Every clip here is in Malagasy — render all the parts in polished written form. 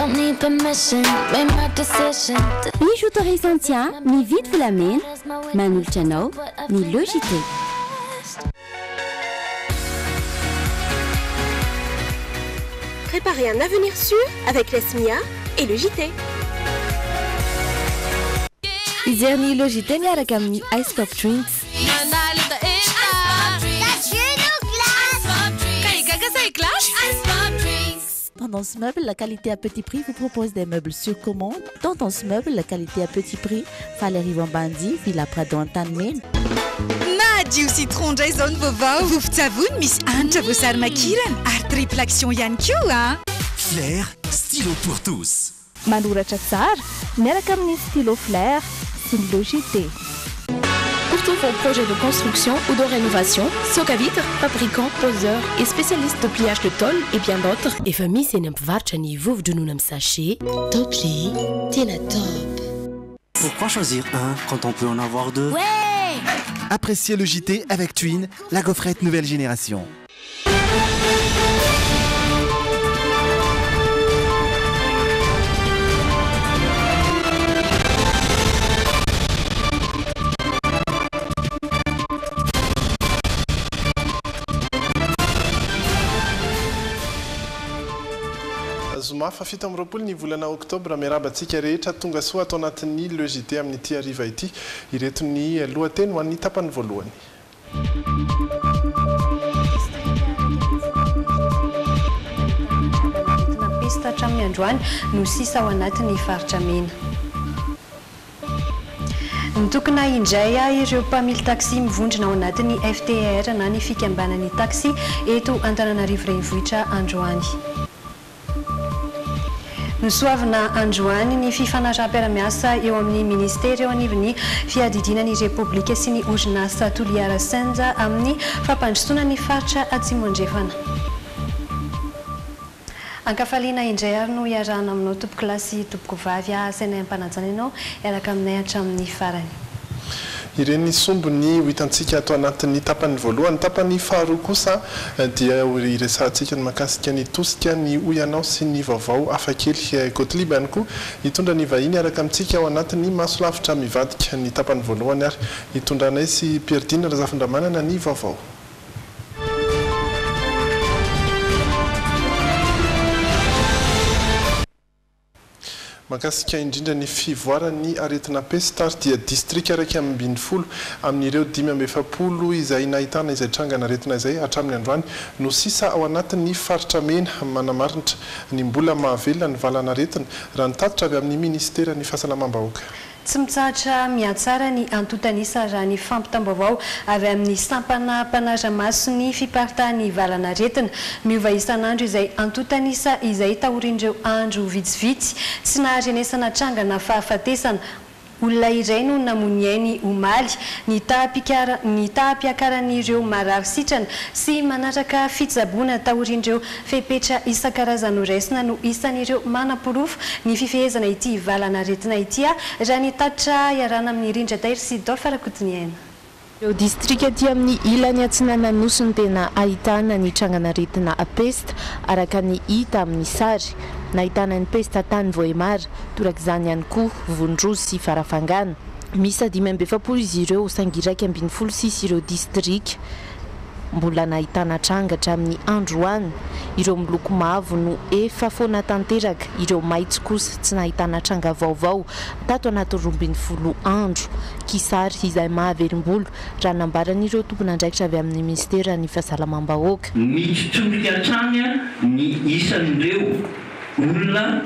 Ny autorisation mividy volamena manolotra anao ny Logité. Préparez un avenir sûr avec la SMIA et le JT. Izerny Logité miaraka amin'ny Ice Pop Drinks. Tendance Meuble, la qualité à petit prix vous propose des meubles sur commande. Tendance Meuble, la qualité à petit prix. Valérie Wambandi, Villa Prado Antanmen. Madio citron Jason vovao. Vovon-tsavony misy hanitra voasary makirana ary triple action ihany koa. Flair, stylo pour tous. Manoratra tsara miaraka amin'ny stylo Flair sy ny Logité. Pour tous vos projets de construction ou de rénovation, Socavitre, fabricant, poseur et spécialiste de pliage de tôle et bien d'autres. Et famille, c'est n'importe ni vous de nous sachet. Top J, t'es la top. Pourquoi choisir un quand on peut en avoir deux? Ouais! Appréciez le JT avec Twin, la gaufrette nouvelle génération. Zoma fa fito amby roapolo ny volana oktobra miarabantsika rehetra tonga soa atao anatin'ny Logité amin'ny ity hariva ity ireto ny lohateny ho an'ny tapany voalohany. Pista hatramin'ny androany no sisa ao anatin'ny faritra mena. Nitokona indray ireo mpamily taxi mivondrona ao anatin'ny FTR na ny fikambanan'ny taxi eto Antananarivo renivohitra androany. Nosoavina androany ny fifanaraha-piaramiasa eo amin'ny ministera eo anivon'ny fiadidinan'ny Repoblika sy ny orinasa toliara Senja amin'ny fampandrosoana ny faritra Atsimo andrefana. Ankafaliana indray ary no iarahana aminao tompoko lahy sy tompoko vavy asaina ampanajana ianao iaraka aminay hatramin'ny farany. Ireny sombony ho hitantsika ato anatin'ny tapany voalohany. Tapany faharoa kosa dia iresahantsika ny mahakasika ny tosika ny oyanao sy ny vaovao hafakely Kotiliba ihany koa hitondra ny vahiny araka amintsika ao anatin'ny masolavitra mivadika ny tapany voalohany ary hitondranay sy Pierdina Razafindramanana ny vaovao. Makasika indrindra ny fivoarany aretina Pestar dia district araiky ambin'ny folo amin'ireo 570 izay nahitana izay trangana aretina izay hatramin'ny androany no sisa ao anatin'ny faritra mena manamarinitra ny mbola mahavelona ny valana aretina raha nitatitra avy amin'ny ministera ny fahasalamam-bahoaka. Tsy mitsahatra mihatsara ny antotanisa raha ny fampitam-baovao avy amin'ny sampana mpanara-maso ny fiparitahan'ny valana aretina miova isan'andro izay antotanisa izay tahorindreo andro vitsivitsy sy naharenesana trangana fahafatesana. Olona iray no namoniainy omaly ny tahampiakaran'ireo marary sitrana sy manaraka fitsaboana tahorindreo fepetra isan-karazany raisina no isan'ireo manam-porofo ny fifehezana ity valana aretina ity raha ny tatitra iarana amin'ny rindra tahiry sy Dolphe Rakotiniaina. Ireo distrika aty amin'ny ilany atsinana nosy no tena ahitana ny trangana aretina Pesta araka ny hita amin'ny sary. Nahitana ny Pesta tany Voemara, torak'izany ihany koa Vondrozy sy Farafangana. Misy 570 izy ireo sangiraiky 76 ireo distrika. Mbola nahitana trangatra amin'ny androany. Ireo miloko mavo no efa foana tanteraka, ireo maitso kosa tsy nahitana tranga vaovao tato anaty 12 andro. Kisary izay mahaverim-bolo raha nambaran'ireo tompon'andraikitra avy amin'ny ministera ny fahasalamam-bahoaka. Mitsitsolika hatrany ny isan'ireo olona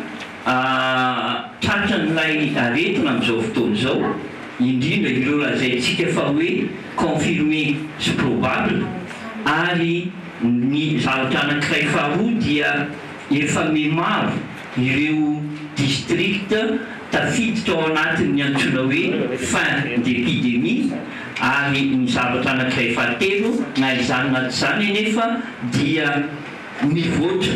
tratran'ilay aretina amin'izao fotoana izao, indrindra ireo lazaintsika fa hoe confirmé sy probable, ary ny zavatra anankiray faharoa dia efa maro ireo district tafiditra ao anatin'ny antsoina hoe fin d'épidémie, ary ny zavatra anankiray fahatelo na izany na tsy izany nefa dia mivoatra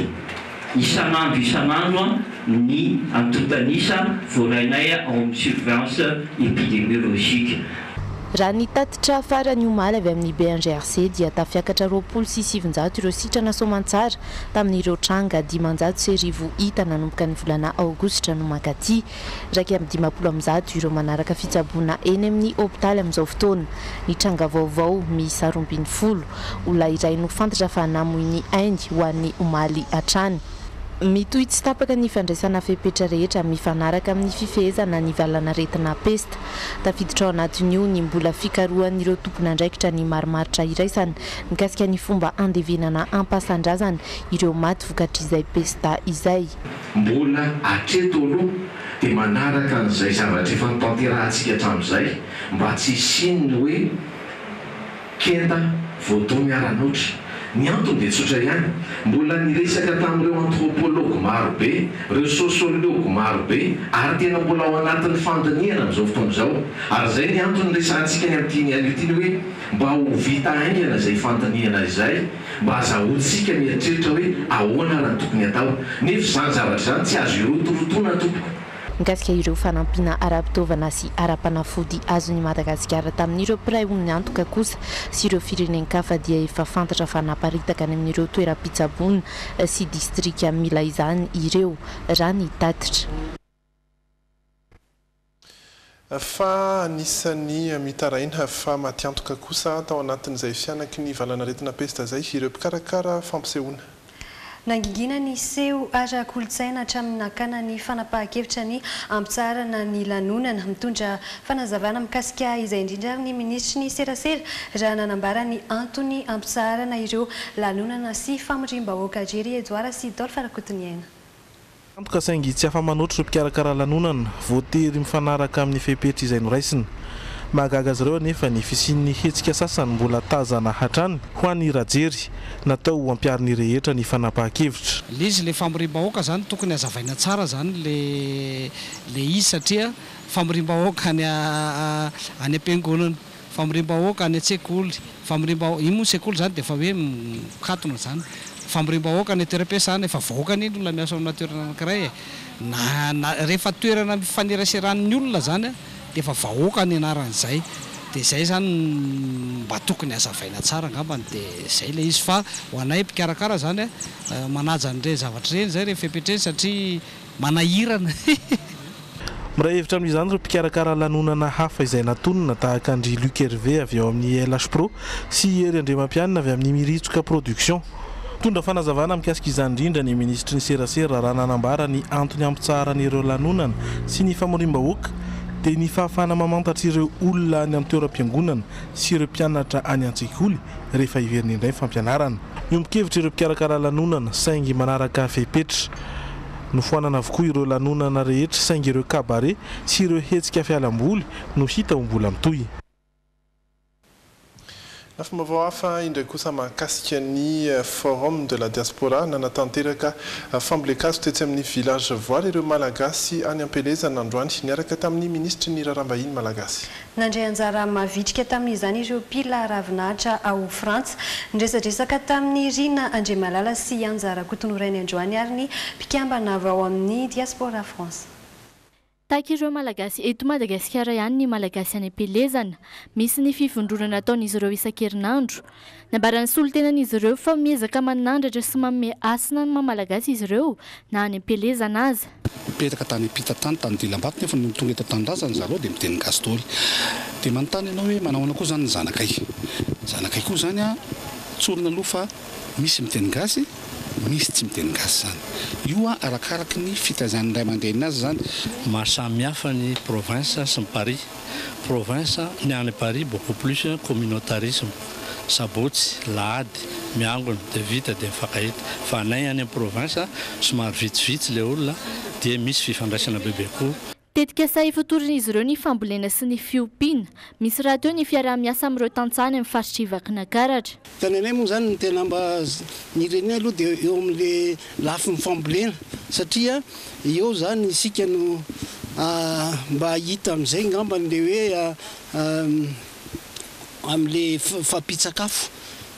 isan'andro ny antotanisa voarainay ao amin'ny surveillance épidémiologique. raha ny tatitra farany omaly avy amin'ny BNGRC dia tafiakatra 27 ireo sitrana soamantsara tamin'ireo tranga 500 hita nanomboka ny volana aogositra no mankaty raiky amin'ny 20 ireo manaraka fitsaboana eny amin'ny hôpitaly amin'izao fotoana ny tranga vaovao miisa 20 olona iray no fantatra fa namoiny aindy ho an'ny omaly hatrany mitohy tsy tapaka ny fandraisana fepetra rehetra mifanaraka amin'ny fifehezana ny valanaretina pesta tafiditra ao anatin'io ny mbola fikarohan'ireo tompon'andraikitra ny marimaritra iraisana mikasika ny fomba andevenana ampasandrazana ireo maty vokatr'izay pesta izay mbola atreto aloha dia manaraka an'izay zavatra efa nitanterahantsika hatramin'izay mba tsy isinony hoe kenda voatao miara-noatra ny antony dia tsotra ihany mbola niresaka tamin'ireo antropologue marobe ireo sociologue marobe ary tena mbola ao anatin'ny fandiniana amin'izao fotoana izao ary izay ny antony resantsika ny amin'ity an'itiny hoe mba ho vita aingana izay fandiniana izay mba azahoantsika mieritreritra hoe ahoana raha tokony atao nefa izany zavatra izany tsy azo irotorotoana tompoko mikasika ireo fanampina ara-pitaovana sy ara-panafody azony Madagasikara tamin'ireo mpiray olony antoka kosa sy ireo firenenkafa dia efa fantatra fa naparitaka any amin'ireo toeram-pitsabonina sy distrika mila izany ireo raha ny tatitra fa anisan'ny mitaraina fa matiantoka kosa tao anatin'izay fianaky ny valanaretina pesta izay ireo mpikarakara fampisehoana nangingina ny seho ara-kolotsaina hatramin'ny nakana ny fanapahan-kevitra ny ampitsarana ny lanonana mitondra fanazavana mikasika izay indrindra ny ministry ny serasera raha nanambara ny antony ampitsarana ireo lanonana sy famorim-bahoaka jery edoara sy Dolphe Rakotoniaina antoka saingy tsy afa-manoatra ireo mpikarakara lanonana voatery mifanaraka amin'ny fepetra izay noraisina mahagaga azy ireo anefa ny fisian'ny hetsika sasany mbola tazana hatrany ho an'ny rajery natao ampiariny rehetra ny fanapahan-kevitra izy le famorim-bahoaka zany tokony azavaina tsara zany le izy satria famorim-bahoaka any am-piangonana famorim-bahoaka any an-tsekoly famorim-bahoaka iny moa sekoly zany dia efa hoe mikatona zany famorim-bahoaka ny toeram-piasana efa vahoaka ny olona miasa amina toerana anankiray rehefa toerana mifaneraseran'ny olona zany dia efa vahoaka ny anaran'izay dia izay zany mba tokony azavaina tsara angambany dia izay le izy fa ho anay mpikarakara zany manaja an'ireny zavatra ireny zay rehefa epetreny satria manahirana miray hevitra amin'izany ireo mpikarakara lanonana hafa izay natonona tahaka andry Luc Hervé avy ao amin'ny LH Pro sy Hery Andriamampianina avy amin'ny Miritsoka Production tondra fanazavana mikasika izany indrindra ny ministry ny serasera raha nanambara ny antony ampitsarany lanonana sy ny famorim-bahoaka dia ny fahafahana mamantatra ireo olona any amin'ny toeram-piangonana sy ireo mpianatra any an-tsekoly rehefa iveriny indray fampianarana miombon-kevitra ireo mpikarakara lanonana saingy manaraka fepetra nofoanana avokoa ireo lanonana rehetra saingy ireo kabare sy ireo hetsika fialamboly no hita ho mbola mitohy Lafa mavao hafa indray kosa mahakasika ny forum de la diaspora nanatanteraka fambolekazo tetsy amin'ny village voary ireo malagasy any am-peleza nandroany niaraka tamin'ny ministry ny raharambahiny malagasy nandray anjara mavitrika tamin'izany ireo mpila ravinahitra ao Frantsa nidresadresaka tamin'ny Rina Andriamalala sy anjara kotonorainy androany ary ny mpikambana avy ao amin'ny diaspora France tahaka ireo malagasy eto Madagasikara ihany ny malagasy any am-pelezana misy ny fivondronana ataon'izy ireo isan-kerinandro nambaran'ny solotenan'izy ireo fa miezaka manandratra sy manome asina ny maha-malagasy izy ireo na any am-pelezana aza mipetraka tany Pitatany tany Dilambato nefa ny tonga eto Tanindrazana zareo dia miteny gasy daholo dia manontany ianao hoe manahoana koa zany ny zanakay koa zany a tsorona aloha fa misy miteny gasy misy tsy miteny gasy zany io a arakaraky ny fitazan'ny ray aman-dreny azy zany mahasamihafa ny province sy ny Paris province ny any Paris beaucoup plus communautarisme sabotsy lahady miangona dia vita dia mifankahita fa anay any amin'ny province somary vitsivitsy le olona dia misy fifandraisana bebe koa tetika say fotorin'izy ireo ny fambolena sy ny fiompiana misy raha teo ny fiaraha-miasa amin'ireo tantsany amin'ny faritra Ivakinankaratra tananay moa zany ny tena mba nireny aloha dia eo amin'le lafin'ny fambolena satria eo zany isika no mba hita amin'izay ngambany le hoe amin'le fampitsakafo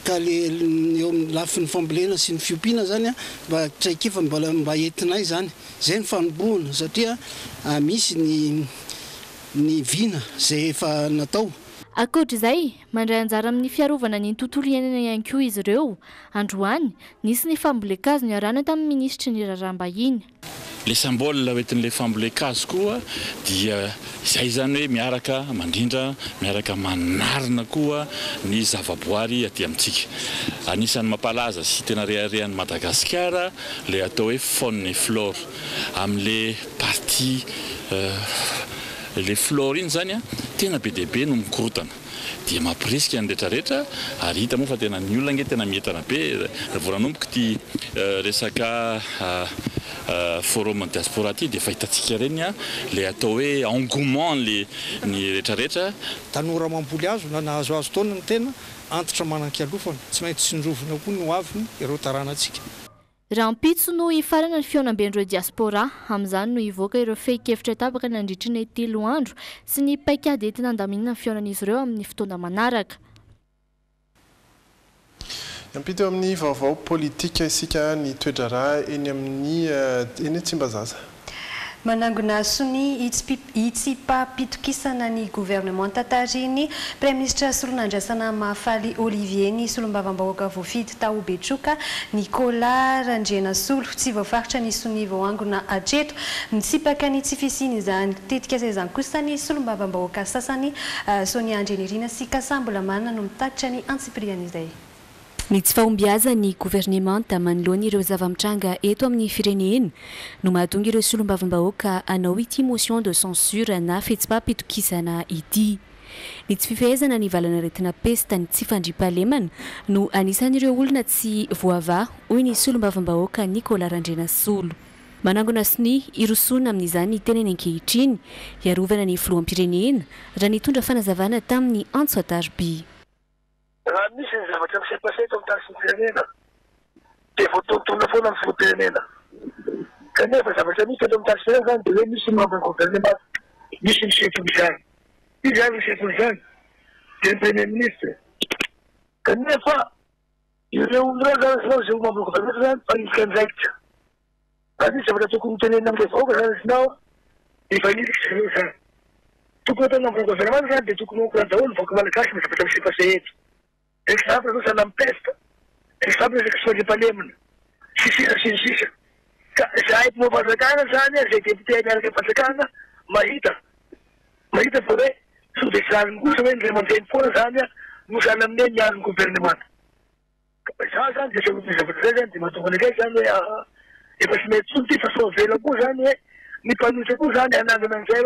ka le eo amin'ny lafin'ny fambolena sy ny fiompiana zany mba traikefa mba entinay zany zay ny fanombohana satria misy ny vina zay efa natao Akoatr'izay mandray anjara amin'ny fiarovana ny tontolo iainana ihany koa izy ireo. Androany nisy ny fambolekazo niarahana tamin'ny ministra ny raharaham-bahiny. Le symbole oentin'ilay fambolekazo koa dia izay zany hoe miaraka mandrindra, miaraka manarina koa ny zavaboary aty amintsika. Anisan'ny mampalaza sy tena reharehan'ny Madagasikara le atao hoe faune et flore amin'le partie le flore iny zany tena be dia be no mikorotana. Dia mampirisika ny rehetrarehetra ary hita moa fa tena ny olona nge tena mientana be voranomboka ty resaka forum diaspora ty dia fahitantsika reny le atao hoe engouement ny rehetrarehetra. Tanora mamboly azo na nahazoazo taona ny tena antitra manan-kialofana tsy maintsy tsindrovina koa no aviny ireo taranantsika. Raha ampitso no hifarana ny fionam-ben'ireo diaspora amin'izany no hivoaka ireo fehi-kevitra tapaka nandritra ny 3 andro sy ny paikady entina andaminana ny fionan'izy ireo amin'ny fotoana manaraka. Ampito amin'ny vaovao politika isika ny toedrarà eny amin'ny eny Tsimbazaza. Manangona sony itsipapitokisana ny gouvernement tatariny Prime Ministre solonandrasana mahafaly Olivier ny solombavam-bahoaka voafidy tao Betroka Nicolas Randriana Solo tsy voafaritra ny sony voangona atreto mitsipaka ny tsy fisiny izany tetika izany kosa ny solombavam-bahoaka sasany Sonia Andrenirina sy Kasambola manana no mitatitra ny antsipriany izay. Ny tsy fahombiaza ny gouvernemanta manoloana ireo zava-mitranga eto amin'ny firenena no mahatonga ireo solombavambahoaka hanao ity motion de censure na fihetsipaham-pitokisana ity. Ny tsy fifehezana ny valanaretina pesta ny tsy fandriam-pahalemana no anisan'ireo olona tsy voava hoy ny solombavambahoaka Nicolas Randriana Solo. Manangona siny irosona amin'izany teneny ankehitriny hiarovana ny filoham-pirenena raha nitondra fanazavana tamin'ny Antsoatarby. Raha misy ny zavatra misy-pasay eto amin'ny tany firenena dia voatontona foana amin'ny filoham-pirenena. Kanefa zavatra misy eto amin'ny tany firenena zany dia hoe misy membre gouvernement, misy ny chefony izany. Izy zany ny chefony izany dia ny premier ministre. Kanefa ireo olona zany sinao izay membre gouvernement zany fa izy kanjaikitra. Raha misy zavatra tokony tenena amin'ilay vahoaka zany sinao efa irisika ireo zany. Tokony atao membre gouvernement zany dia tokony hokorana daholo ny vahoaka malagasy ny zavatra misy-pasay eto. Exemple zao sana mipesta, exemple resaka sy fandriam-pahalemana, sisa. Ka zahay mpanjakana zany zay député miaraka mpanjakana mahita fa hoe sode sariny kosa hoe ndray mandeha foana zany no zany aminay miaro ny gouvernement. Za zany dia ny zavatra zay zany dia mahatonga anakay zany hoe efa sy mety tsony ty fa soavela koa zany hoe ny mpanohitra koa zany anangana an'izay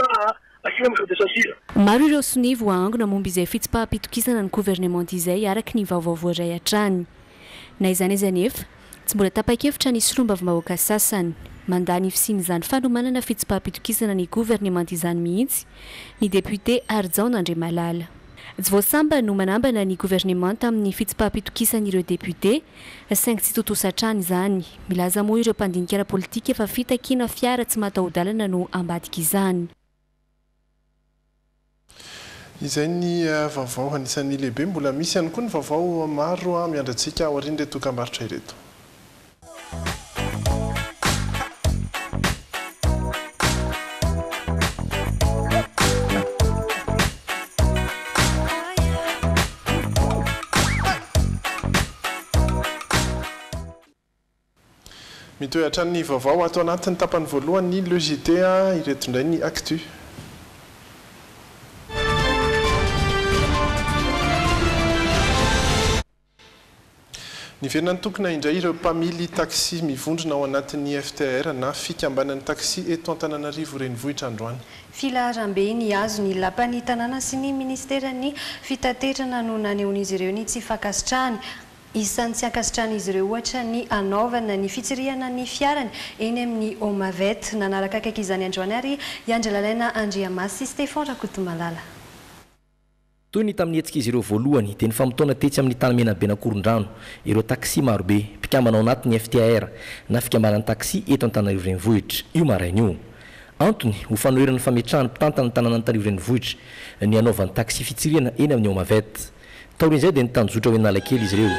asina misode sasira. Maro ireo sonivo angona momba izay fihetsipaham-pitokisana ny gouvernement izay araky ny vaovao voaray hatrany. Na izany anefa tsy mbola tapa-kevitra ny solombavambahoaka sasany mandany fisiny izany fanomanana fihetsipaham-pitokisana ny gouvernement izany mihitsy ny député Arjao Nandriamalala. Tsy voasamba no manambana ny gouvernement tamin'ny fihetsipaham-pitokisan'ireo député saingy tsy totosatrany izany. Milaza moa ireo mpandinika ara-politika efa fitakiana fiara tsy mataho-dalana no ambadika izany. Izay ny vaovao anisan'ny lehibe mbola misy ihany koa ny vaovao maro miandratsika ao aorian'ireo dokam-barotra ireto. Mitohatra ny vaovao ato anatin'ny tapany voalohany Le JT ireto indray ny actu. Ny venan'ny tokona indray ireo mpamily taxi mivondrona ao anatin'ny FTR na fikambanan'ny taxi eto Antananarivo renivohitra androany. Filaharam-be ny azo ny lapan'ny tanàna sy ny ministeran'ny fitaterana no nanehon'izy ireo ny tsy fankasitrahany. Isan'ny tsy ankasitrahan'izy ireo ohatra ny anaovana ny fitsirihana ny fiarany eny amin'ny Omavet nanaraka akaiky izany androany ary iandrelalaina Andriamasy Stéphane Rakotomalala. Toy ny tamin'ny hetsika izy ireo voalohany dia ny famotoana tetsy amin'ny tany mena Benakorondrano ireo taxi marobe mpikambana ao anatin'ny FTR na fikambanan'ny taxi eto Antananarivo renivohitra io maraina io. Antony ho fanoherana fametrahany mpitantana ny tanàna Antananarivo renivohitra ny anaovan'ny taxi fitsirihana eny amin'ny Omavet. Taorin'izay dia nitanjotra hoe Analakely izy ireo.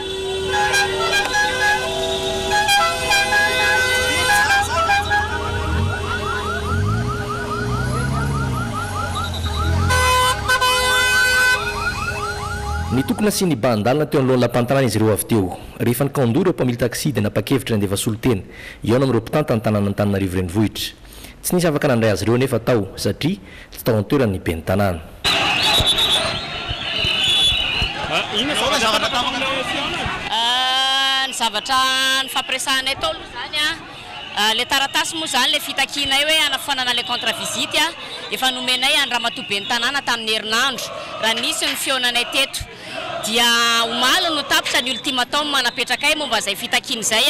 ny tokona sy ny bandalina teo an'lohan'ny lampantanana izy ireo avy teo rehefa nykando ireo mpamily taxi dia napakevitra andefa solotena eo na amin'ireo mpitanta ny tanàna ny Antananarivo renivohitra tsy nisy afaka nandray azy ireo nefa tao satria tsy tao an-toerany ny ben'ny tanàna. Ny zavatra ny fampiresahanay tao zany le taratasy moa zany le fitakinay hoe anafanana le contre visite efa nomenay Andramatoa ben'ny tanàna tamin'ny herinandro raha nisy ny fionanay teto dia omaly no tapitra ny ultimatum manapetraka momba zay fitakiny zay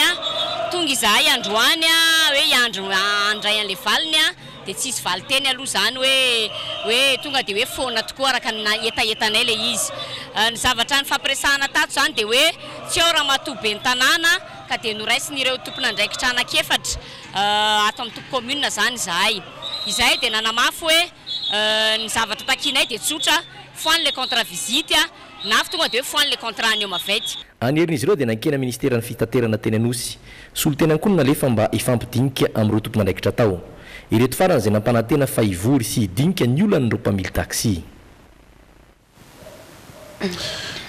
tonga izahay androany hoe iandro andray an'le valiny dia tsisy valy teny aloha zany hoe tonga dia hoe foana tokoa araka ny etaetanay le izy. Ny zavatra ny fampiresahana tato zany dia hoe tsy ao Ramatoa ben'ny tanàna ka dia noraisin'ireo tompon'andraikitra anankiefatra ato amin'ny tompo commune zany izahay. Izahay dia nanamafy hoe ny zavatra takinay dia tsotra foany le contre visite nafy tonga dia hoe foany le contrat ny eo mavety. Anherin'izy ireo dia nankena ministeran'ny fitaterana teny Anosy solotena koa nalefa mba ifampidinika amin'ireo tompon'andraikitra tao. Ireto farany izay nampanantena fa hivory sy hidinika ny olan'ireo mpamily taxi.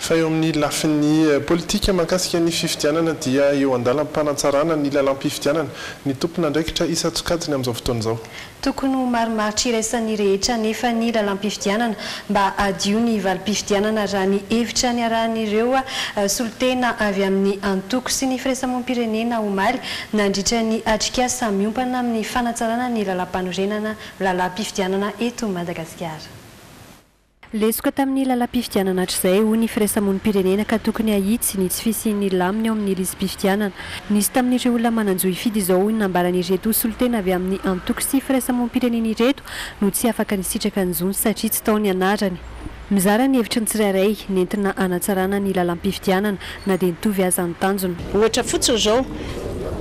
Fa eo amin'ny lafin'ny politika mahakasika ny fifidianana dia eo andalam-panatsarana ny lalam-pifidianana ny tompon'andraikitra isa-tsokajiny amin'izao fotoana izao. Tokony marimaritra iraisan'ny rehetra nefa ny lalam-pifidianana mba adio ny valim-pifidianana raha ny hevitra ny arahan'ireo solotena avy amin'ny antoko sy ny firaisamoam-pirenena omaly nandritra ny atrikasa miompana amin'ny fanatsarana ny lalam-panorenana lalam-pifidianana eto Madagasikara. Lesoka tamin'ny lalam-pifidianana hatr'izay ho ny firaisamoam-pirenena ka tokony ahitsy ny tsy fisian'ny laminy ao amin'ny lizy-pifidianana. Nisy tamin'ireo olona mananjoy fidy izao nambaran'ireto solotena avy amin'ny antoko sy firaisamoam-pirenena ireto no tsy afaka nisitraka ny zony satria tsy tao ny anarany. Mizara ny hevitra ny tsirairay nentina anatsarana ny lalam-pifidianana na dia nitovy aza ny tanjona. Ohatra fotsiny izao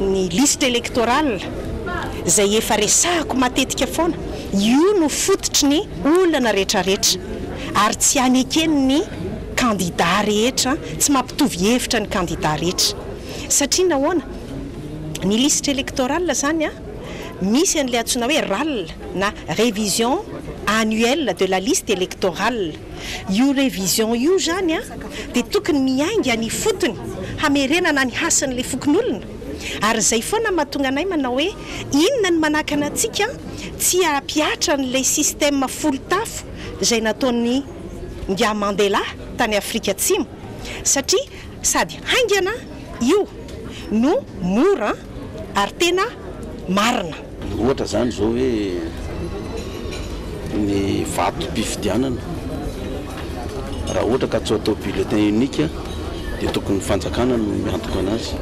ny liste électorale izay efa resahako matetika foana io no fototry ny olana rehetrarehetra ary tsy anekeny ny candidat rehetra tsy mampitovy hevitra ny candidat rehetra satria nahoana ny liste électorale zany misy an'ilay antsoina hoe RAL na révision annuelle de la liste électorale. Io révision io zany dia tokony miainga ny fotony hamerenana ny hasan'ilay fokon'olona ary zay foana mahatonga anay manao hoe inona ny manakana antsika tsy apiatra n'ilay système folotafo izay nataon'ny Ngia Mandela tany Afrika Atsimo satria sady haingana io no mora ary tena marina. Ohatra zany zao hoe ny vatom-pifidianana raha ohatra ka tsy atao bulletin unique dia tokony fanjakana no miantoka anazy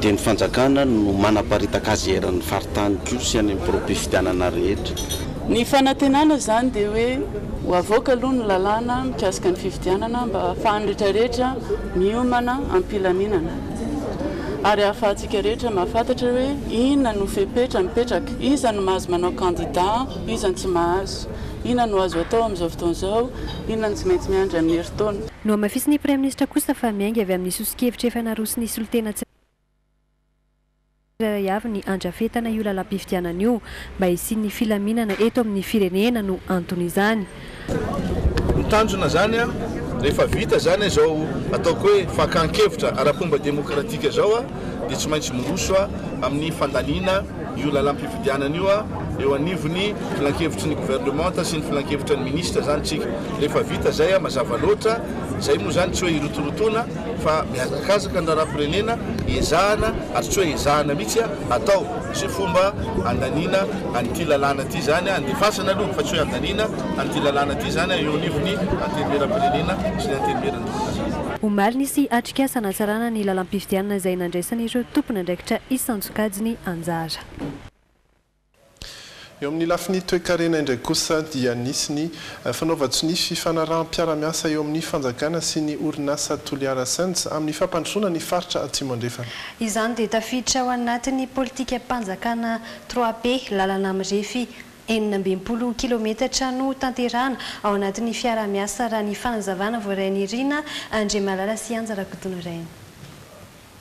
dia ny fanjakana no manaparitaka azy eran'ny faritany koa sy any amin'ny pro-pifidianana rehetra. Ny fanantenana zany dia hoe ho avoaka aloha ny lalàna mikasika ny fifidianana mba ahafahan'ny rehetrarehetra miomana ampilaminana ary ahafahantsika rehetra mahafantatra hoe inona no fepetra mipetraka, iza no mahazo manao candidat, iza no tsy mahazo, inona no azo atao amin'izao fotoana izao, inona no tsy maintsy miandry amin'ny herintaona. No amafisy ny Prime Ministre kosa fa miainga avy amin'ny sosikevitra efa narosy ny solotena avy ny andrafetana io lalam-pifidianana io mba hisian'ny filaminana eto amin'ny firenena no antony izany. Ny tanjona zany rehefa vita zany izao ataoko hoe fakan-kevitra ara-pomba demokratika zao dia tsy maintsy miroso amin'ny fandalina io lalam-pifidianana io eo anivony filan-kevitry ny gouvernemanta sy ny filan-kevitra ny ministra zany tsika. Rehefa vita zay mazava loatra zay moa zany tsy hoe irotorotona fa miazakazaka ny raharam-pirenena ezahana ary tsy hoe ezahana mihitsy atao sy fomba andanina an'ity lalàna ity zany andefasana aloha fa tsy hoe andanina an'ity lalàna ity zany eo anivony antenimieram-pirenena sy ny antenimieran-doza. Omaly nisy atrikasa anatsarana ny lalam-pifidianana izay nandraisana ireo tompon'andraikitra isan-tsokajiny anjara. Eo amin'ny lafiny toe-karena indray kosa dia nisy ny fanaova-tsy ny fifanarahanm-piara-miasa eo amin'ny fanjakana sy ny orinasa Toliara Saints amin'ny fampandrosoana ny faritra Atsimo andrefana. Izany dia tafiditra ao anatin'ny politika mpanjakana 3P lalana mirefy 20 kilometatra no tanterahana ao anatin'ny fiara-miasa raha ny fanazavana voarainy Irina Andriamalala sy Anjara Kotonoraina.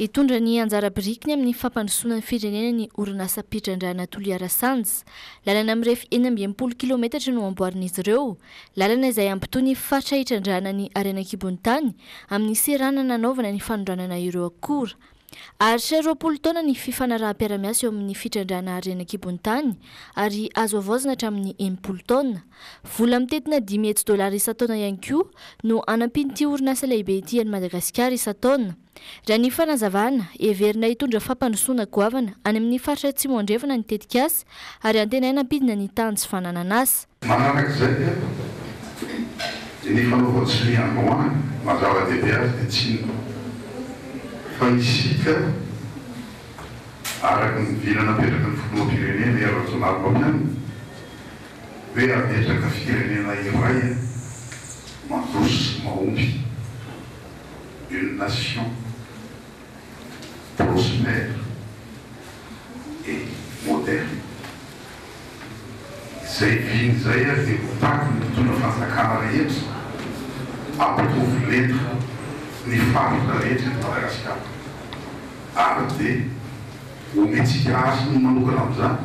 hitondra ny anjara birikiny amin'ny fampandrosoana ny firenena ny orinasa pitrandrana Toliara-Sands. Lalana amin'ny refy 40 kilometatra no amboarin'izy ireo. Lalana izay ampitohy ny fatra hitrandrana ny Arenakibon'Tany amin'ny serana nanaovana ny fanondranana ireo akora. Aritra 20 taona ny fifanaraha-piaramiasa eo amin'ny fitrandrana Arenakibon'Tany ary azo avaozana hatramin'ny 80 taona. Vola mitetina $10,000 isa-taona ihany koa no anampin'ity orinasa lehibe ity any Madagasikara isa-taona. Raha ny fanazavana, heverina hitondra fampandrosoana goavana any amin'ny faritra Atsimo andrefana ny tetikasa ary antenaina ampidina ny tany tsy fananan'asa. Manarak'izay dia ny fanaovan-tsoa androany mazava-dehibe azy dia tsy fa isika araka ny vilana apetraka ny filoham-pirenena Rajaonaribamiana hoe apetraka firenena iray mandroso mahomby une nation prospère et moderne. Izay viny izay dia hotaky ny mpitondra fanjakana rehetra ampitovy letra ny faritra rehetra ny Madagasikara ary dia ometsika azy no manokana amin'izany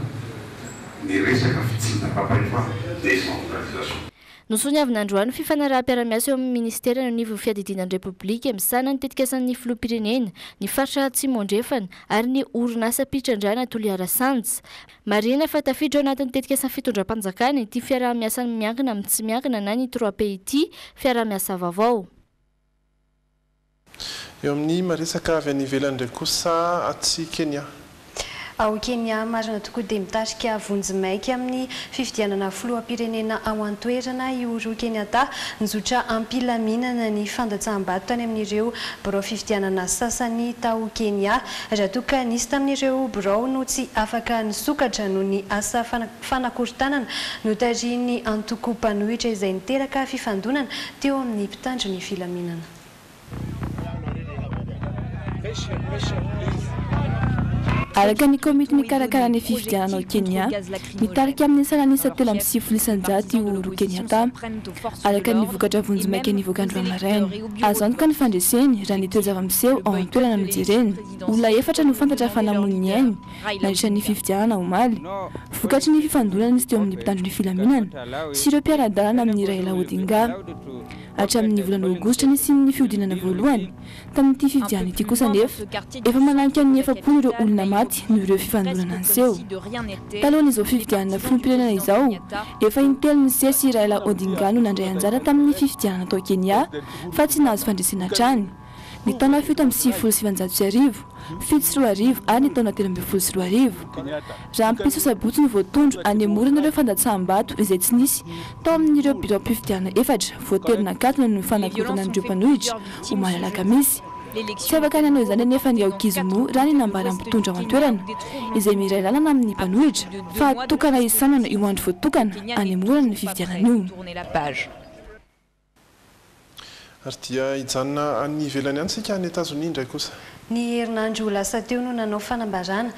ny resaka fitsinjam-pahapaifana décentralisation. Nosony avy nandroany fifanaraha-piaramiasa eo amin'ny ministera ny nivo fiadidinan Repoblika misana ny tetikasan'ny filoham-pirenena, ny faritra Atsimo andrefana ary ny orinasa pitrandrana Toliara-Sands. Marina fa tafiditra ao anatin'ny tetikasan'ny fitondram-panjakana ity fiaraha-miasa miankina amin'ny tsy miankina na ny 3 pays ity fiaraha-miasa vaovao. Eo amin'ny maresaka avy any ivelany ndraiky kosa aty Kenya. Ao Kenya marina tokoa dia mitarika vonjy-maika amin'ny fifidianana filoham-pirenena ao an-toerana Uhuru Kenyatta nizotra ampilaminana ny fandatsaham-bato tany amin'ireo birao fifidianana sasany tao Kenya. Raha toa ka nisy tamin'ireo birao no tsy afaka nisokatra noho ny asa fanakorontanana notariany antoko mpanohitra izay niteraka fifandonana teo amin'ny mpitandro ny filaminana. Araka ny komity mikarakara ny fifidianana ao Kenya, mitarika amin'ny salanisa 3.7 isan-jato Uhuru Kenyatta. Araka ny vokatra vonjy-maika nivoaka andro amaraina. Azo antoka ny fandreseny raha ny toe-java-miseho ao an-toerana no jerena. Olona 4 no fantatra fa namono ny ainy nandritra ny fifidianana omaly. Vokatry ny fifandonana izy teo amin'ny mpitandro ny filaminana sy ireo mpiara-dalana amin'ny Raila Odinga. Hatramin'ny volana Aogositra ny siny ny fiodinana voalohany tamin'ity fifidianana ity kosa nefa efa mananika ny 70 ireo olona maty noho ireo fifandonana anseho. Talohan'izao fifidianana filoham-pirenena izao efa intelo ny sesy Raila Odinga no nandray anjara tamin'ny fifidianana tao Kenya fa tsy nahazo fandresena hatrany. Ny taona 7.7 7.2 ary ny taona 13.2. Raha ampiso sabotsy ny voatondro anemorana ireo fandatsaham-bato izay tsy nisy tao amin'ireo birao mpifidianana 4 voaterina 4 no fanakorana an'ireo mpanohitra ho malalaka misy. Tsy afaka nanao izany anefa ny Aokizimo raha ny nambara mpitondra ao an-toerana izay miray lalana amin'ny mpanohitra fa tokana isanana io andro voatokana anemorana ny fifidianana io. Ary dia hijanona any ivelany any sika any États-Unis ndraiky kosa. Ny herinandro lasa teo no nanao fanambarana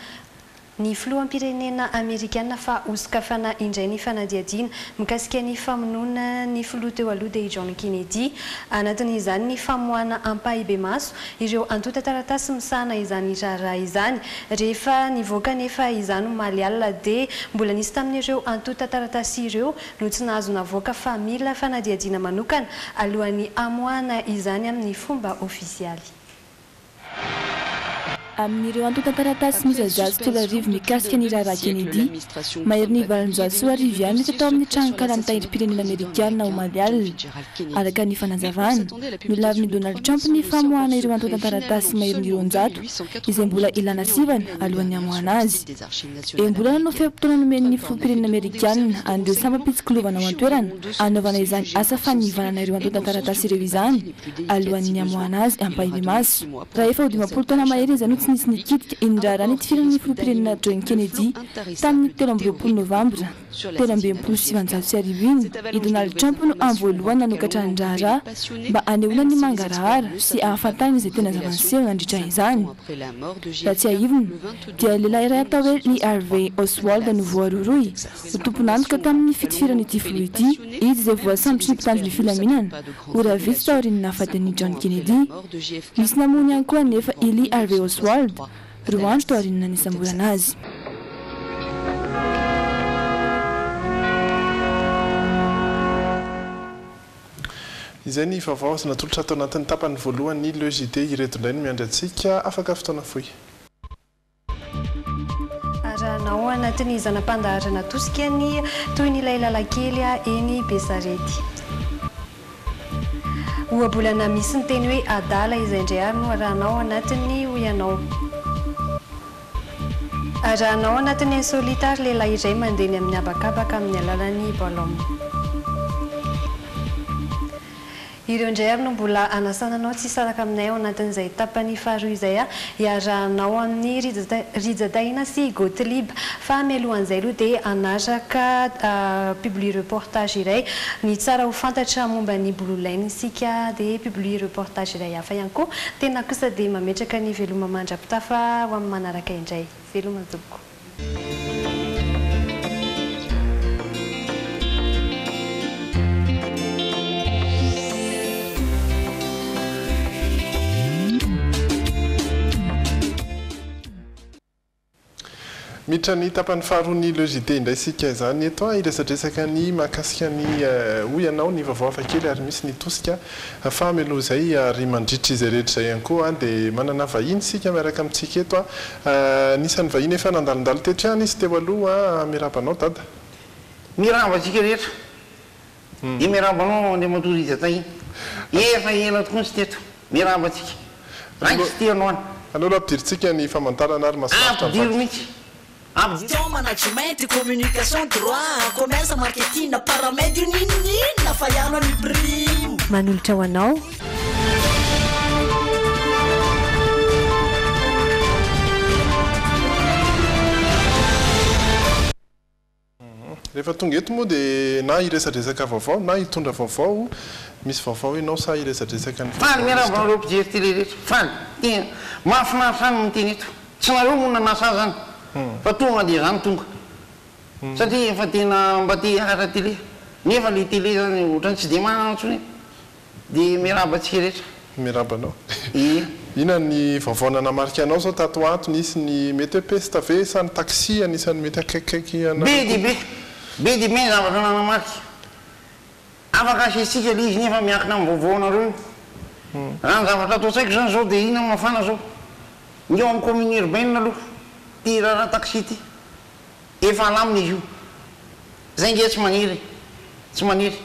ny filoham-pirenena Amerikana fa osokafana indray ny fanadiadiana mikasika ny famonoana ny filoha teo aloha dia John Kennedy. Anatin'izany ny famoahana ampahibe maso ireo antota taratasy misahana izany raharaha izany. Rehefa nivoaka nefa izany omaly alina dia mbola nisy tamin'ireo antota taratasy ireo no tsy nahazo navoaka fa mila fanadiadiana manokana alohan'ny amoahana izany amin'ny fomba ofisialy. Amin'ireo antota taratasy mizazazo telo arivo mikasika ny raharaha Kennedy, mahery ny valonjato sy arivo ihany mety atao amin'ny trano kala nitahiri-pirenena Amerikana omaly alina. Araka ny fanazavana, milavin'i Donald Trump ny famoahana ireo antota taratasy mahery ny 200 izay mbola ilana sivana alohan'ny amoahana azy. Eo mbola nanao fiam-potoana nomen'ny filoham-pirenena Amerikana an'ireo sampam-pitsikilovana ao an-toerana anaovana izany asa fanivanana ireo antota taratasy ireo izany alohan'ny amoahana azy ampahibe maso. Raha efa 20 taona mahery izy no tsy tsy nisy nikitika indrarany tifirany filoam-pirenena John Kennedy tamin'ny 13 novambra 1997 iny i Donald Trump no amin'ny voalohany nanokatra andrara mba anehoana ny mangarahara sy ahafantany izay tena zava-niseho nandritra izany. Raha tsy ahivina dia lehilahy iray atao hoe Lee Harvey Oswald no voaroroy ho tompon'antoka tamin'ny fitifirana ity filoha ity, izy izay voasambotra ny mpitandro ny filaminana ho ravitsy tao aorian'ny nahafatan'ny John Kennedy. Misy namony ihany koa nefa i Lee Harvey Oswald roa andro tao aorian'ny nisamborana azy. Izay ny vaovao sy natolotra atao anatin'ny tapany voalohany ny logité ireto indray no miandry antsika afaka fotoana fohy. Arahanao anatin'ny zanam-pandaharana tosika ny toy ny ilay lalakely eny Besarety. Ohabolana misy ny teny hoe adala izay indray ary no arahanao anatin'ny hoyanao. Arahanao anatin'ny solitaire lehilahy iray mandeha ny amin'ny habakabaka amin'ny alalan'ny ballon. Ireo indray ary no mbola anasananao tsy saraka aminay ao anatin'izay tapany faharoa izay iarahanao amin'ny Rijadaina sy Gottlieb fa mialohan'izay aloha dia anaraka publie reportage iray ny tsara ho fantatra momba ny bololaina isika dia publie reportage iray hafa ihany koa tena kosa dia mametraka ny veloma mandrapitafa ho amin'ny manaraka indray. Veloma toboko. Miditra ny tapany faharoa ny logité indray sika izany eto iresadresaka ny mahakasika ny hoyanao ny vaovao hafakely ary misy ny tosika fa mialoha izay ary mandritra izay rehetra izay ihany koa dia manana vahiny sika miaraka amintsika eto nisan'ny vahiny efa nandalondalo tetra ihany izy teo aloha mirabanao dada. Mirabantsika rehetra i mirabanao andeha matory izy ata iny efa ela tokoa sy teto mirabantsika raha sy tianao any aleo aloha ampidiritsika ny famantarana ary mahasoavitra mihitsy. Management, communication, droit, commerce, marketing, paramètres, na fayano ni prime. Manolotra ho anao. Rehefa tonga eto moa dia na iresadresaka vaovao na hitondra vaovao misy vaovao ianao sa iresadresaka ny faly miarabanareo mpijery télé rehetra faly tena mahafinaritra any miteny eto tsy nareo moa nanasa zany fa tonga dia zany tonga satria efa tena mba te hara télé nefa le télé zany ohatrany tsy dia manana ntsony dia mirabantsika rehetra. Mirabanao ina ny vaovao nanamarika anao zao tato ato nisy ny mety hoe peste ve sa ny taxi anisan'ny mety akaikaiky be dia be zavatra nanamarika afaka asitsika le izy nefa miakina amin'ny vaovao nareo raha ny zavatra atao tsaiko zany zao dia ina mafana zao ngeo amin'ny commune urbaine aloha ty raha taxi ty efa alamina izy io zay nge tsy maniry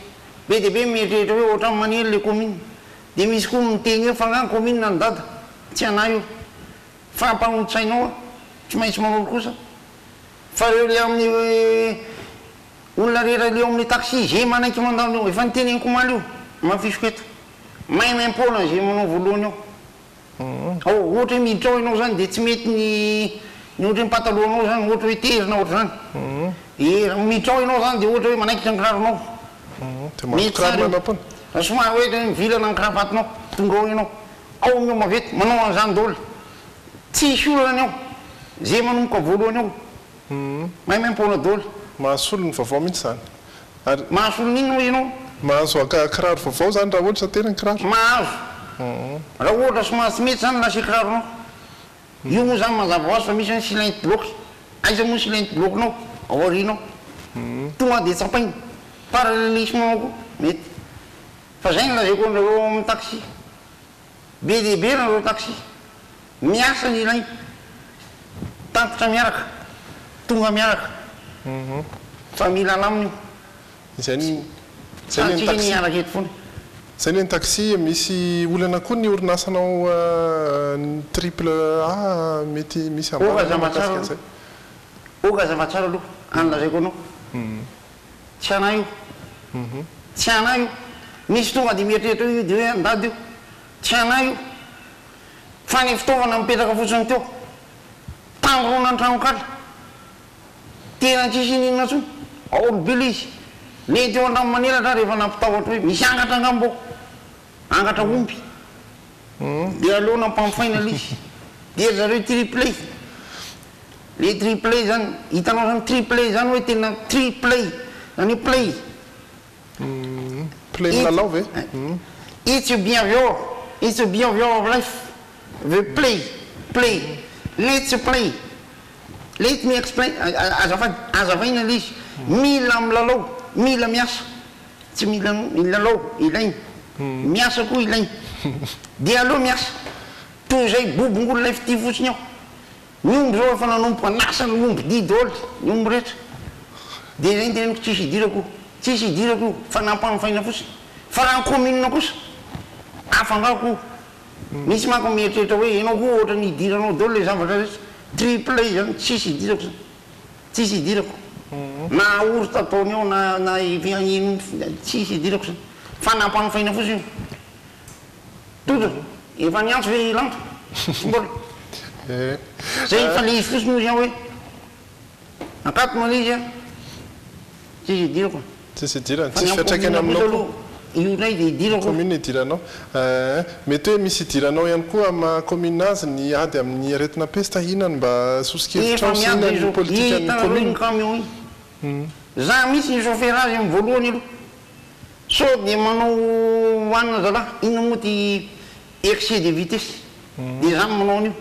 be dia be mieritreritra hoe ohatrany maniry le commune dia misy koa miteny eo fa ngany commune ny dada tsy ana io fa mpanolotsainao tsy maintsy manolo kosa fa reo le amin'ny olona rehetra leo amin'ny taxi zay manaiky mandalo eo efa niteny komaly io mafisoko eto maina impôna zay manao voalohany ao ohatra hoe miditra ao ianao zany dia tsy mety ny ohatra hoe patalohanao zany ohatra hoe tezina ohatra zany miditra ao ianao zany dia ohatra hoe manaikitra ny kiraronao somary hoe mivilana ny kravatinao tonga ao ianao ao mio mavety manao an'izany daholo tsisy olana ao zay manomboka voalohany ao maimaim-pona daholo mahasolo ny vaovao mihitsy zany ary mahasolo n'inona moa ianao mahazo kiraro vaovao zany raha ohatra tena kiraro mahazo raha ohatra somary tsy mety zany lase kiraronao io moa zany mazava ho azy fa misy ny silente bloky aiza moa silente blokinao ao arinao tonga dia tsapainy paralelisme koa mety fa zay ny lazako anareo amin'ny taxi be dia be nareo taxi miasa ny ilainy tantitra miaraka tonga miaraka fa mila alamina io zay niaraka eto foana zay le ny taxi misy olana koa ny orinasanao triple A mety misy oka zavatsara aloha anylazako anao tsy ana io tsy ana io misy tonga dia mieritreritra io dia hoe andady io tsy ana io fa ny fitaovana mipetraka fotsiny teo tandrona an-tranokala tena tsisy ninona tsony aolobelo izy le teo an-drano manelatra rehefa nampitahotra hoe misy angatra angambo angatra omby dia aloha nampamfaina lizy dia zareo triplay le triplay zany hitanao zany triplay zany hoe tena triplay zany play play lalao ve it's a behavior of life the play let's play let me explain azavaina lizy mila milalao mila miasa tsy mila milalao ilainy miasa koa ilainy dia aloha miasa toy zay bobongolo lay fity fotsiny ao ny omby zao efa nanomboka nasa ny omby didy oly ny omby rehetra dia zay teneniko tsisy idirako io fa nampanofaina fotsiny fa raha commune kosa afangako misy manko mieritreritra hoe ianao koa ohatra ny idiranao dolo le zavatra rehetra triplay zany tsisy idirako zany tsisy idirako na orita ataony ao na ino tsisy idirako zany fa nampanofaina fotsiny io toto efa niantso ve lanto mbola zay fa le izy fotsiny ozy hoe akato malizy a tsisy idirako tsisy idirana tsisy fiatraikany aminao io nay dia idirako commune idiranao mety hoe misy idiranao ihany koa ama commune azy ny ady amin'ny aretina pesta hinany mba sosikevitra sinany politika ny commune camion iny za misy ny chauffeur azy amin'ny voalohany aloha so dia manao hoanina zalahy inona moa ty excès de vitesse dia zany manao an'io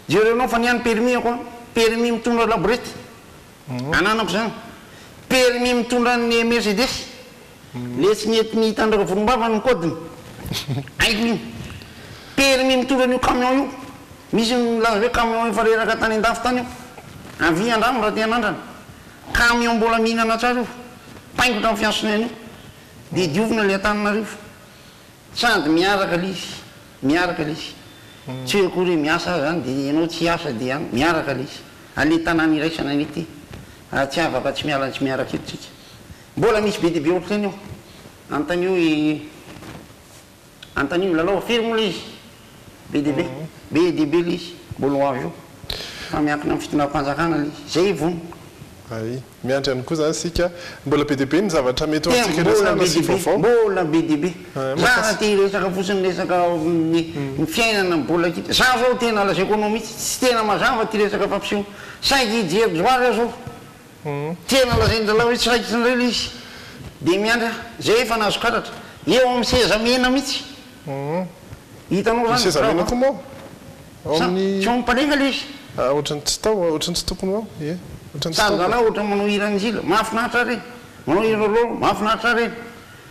jerenao fa niany permis ako permis mitondra labrety ananako zany permis mitondra ny mercedes le tsy nety nitandraka volombava ny codiny aiko iny permis mitondra an'io camion io misy milaza hoe camion efa reraka tany andafy tany io avy andramo raha ty anandrana camion mbola mihinana tsara io paingotra amin'ny fiantsonay an'io dia diovina le atananarivo sady miaraka lizy tsy hoe kory miasa zany dia ianao tsy asa dia any miaraka lizy ale tanàna iraisana nety tsy afaka tsy miala tsy miaraka eto tsika mbola misy be dibe ohatrany eo antanio lalao firy moa le izy be dibe le izy mbola ho avy eo fa miankina amin'ny fitondram-panjakana le izy zay vono ay miandry ihany koa zany sika mbola be dibe ny zavatra mety ho antsika resana sy vaovao mbola be dibe za te resaka fotsiny resaka ny fiainana mbola kity za zao tena lazaiko anao mihitsy tsy tena mazava ty resaka fampiseho saiky ijery zoary zao tena lazainy zala hoe tsy raiky tsindray le izy dia miandra zay efa nazo karatra eo amin'ny sezamena mihitsy hitanao zany sezamena koa moa tsy mampaleka le izy ohatrany tsy tao ohatrany tsy tokony ao sady zalahy ohatra manao hiran'izila mahafinaritra reny manao hirololo mahafinaritra reny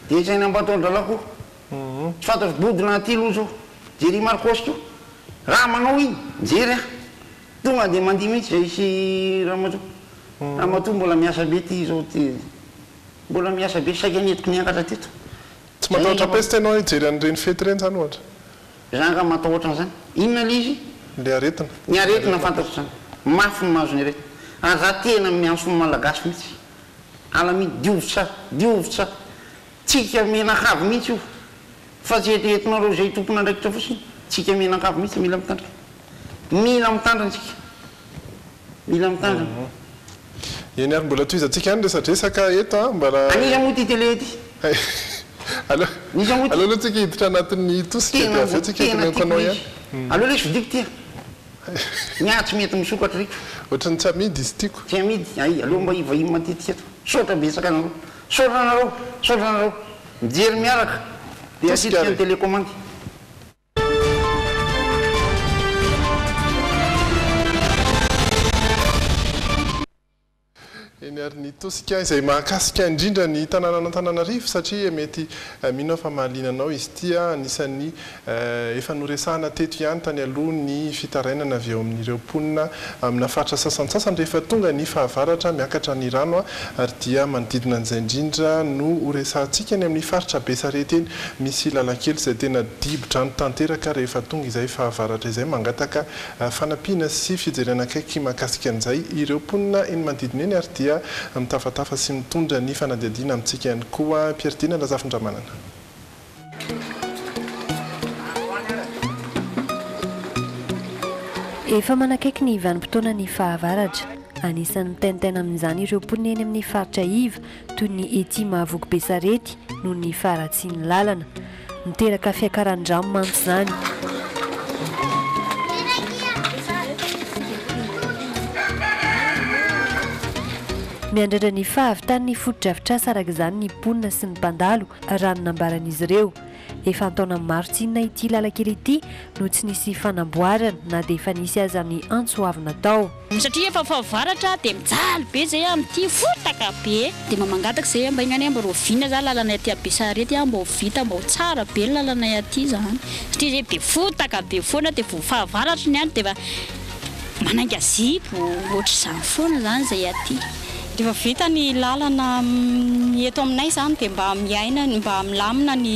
dia sainy ambatao zalahy koa tsy fantatro bodina atilo zao jery marcosito raha manao iny jery tonga dia mandihy mihitsy zay sy ramatoa mbola miasa be ty zao ty mbola miasa be saika netiko niakatra teto tsy matahotra peste anao hijery an'ireny fety reny zany ohatra zany ka matahotra zany inona le izy le aretina ny aretina fantatro zany mafy ny mahazo ny aretina za tena miantso ny malagasy mihitsy ala mihitsy diovy tsara tsika menakavy mihitsy io fa tsy etetinareo zay tompona andraikitra fotsiny tsika menakavy mihitsy mila mitandrina eny ary mbola toizantsika any resadresaka eto mbala anisa moa ty tele ty aloha tsika hiditra anatin'ny tosika dia avy tsika etinako anao ihany aloha le sodiko tya miatsy mety misokatra riko ohatrany tsy amidy izy tiako tsy amidy ay aloha mba ivahiny matetika eto sotra besaka anareo sotra anareo mijery miaraka dia asitrika ny télécommande eny ary ny tosika izay mahakasika indrindra ny tanànan'Antananarivo satria mety mino fa mahalinanao izy tia anisan'ny efa noresahana teto ihany tany aloha ny fitarainana avy eo amin'ireo mponina amina faritra sasantsasany rehefa tonga ny fahavaratra miakatra ny rano ary dia manodidina an'izay indrindra no horesahantsika ny amin'ny faritra Besarety eny misy lalankely izay tena dibo-drano tanteraka rehefa tonga izay fahavaratra izay mangataka fanampiana sy fijerena akaiky mahakasika an'izay ireo mponina eny manodidina eny ary dia mitafatafa sy mitondra ny fanadihadiana amintsika ihany koa Pierre Lazafindramanana. efa manakaiky ny vanim-potoana ny fahavaratra anisan'ny mitaintaina amin'izany ireo mponina eny amin'ny faritra iva toy ny ety mahavoky be sarety noho ny faratsiany lalana miteraka fiakaran-drano mantsy izany miandrandra ny fahavitan'ny fotodrafitrasa araka izany ny mponina sy ny mpandalo raha ny nambaran'izy ireo efa antaona marotsinina ity lalakely ity no tsy nisy fanamboarana na dia efa nisy aza ny antsoavina tao satria efa fahavaratra dia mijaly be zay amin'ity fotaka be dia mamangataka zay mba inany mba roviana za lalana aty be sarety mba vita mba tsara be ny lalana aty zany satria zay be fotaka be foana dia fahavaratra ny any dia manainga zipo ohatr'izany foana zany zay aty efa vita ny lalana eto aminay zany dia mba miaina mba milamina ny